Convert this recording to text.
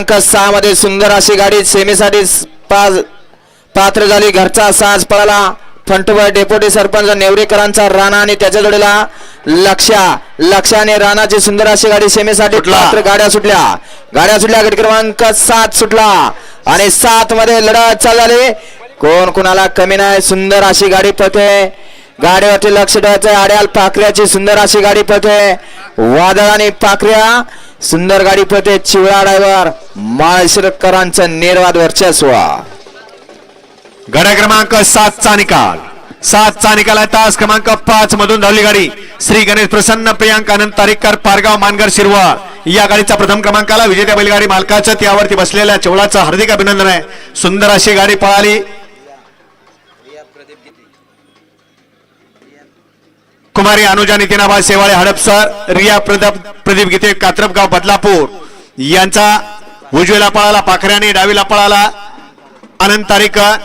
6 मध्ये सुंदर अशी गाडी सेमीसाठी पात्र झाली. घरचा साज पळाला. फंटवर डेप्युटी सरपंच नेवरेकरांचा राणा आणि त्याच्या जोडीला लक्ष्याने राणाची सुंदर अशी गाडी सेमीसाठी पात्र. गाड्या सुटल्या गट क्रमांक 7 सुटला आणि 7 मध्ये लढत चालू झाली. कोण कुणाला कमी नाही. सुंदर अशी गाडी पळते. गाडीवरती लक्ष ठेवायचं. आड्याल पाखऱ्याची सुंदर अशी गाडी पळते. वादळ आणि पाखऱ्या सुंदर गाडी पळते. चिवळा ड्रायव्हर माळशिरकरांचं निर्वाद वर्चस्व. गाड्या क्रमांक 7 चा निकाल. 7 चा निकाल आहे. तास क्रमांक 5 मधून धावली गाडी श्री गणेश प्रसन्न प्रियांक आनंद तारीखकर पारगाव मानगर शिरवळ या गाडीचा प्रथम क्रमांकाला विजेत्या बैलगाडी मालकाचं त्यावरती बसलेल्या चिवळाचं हार्दिक अभिनंदन आहे. सुंदर अशी गाडी पळाली. कुमारी अनुजा नितीनाबा शेवाळे हडपसर, रिया प्रदीप गीते कात्रपगाव बदलापूर यांचा उजवीला पळाला पाखऱ्याने, डावीला पळाला आनंद तारीखकर.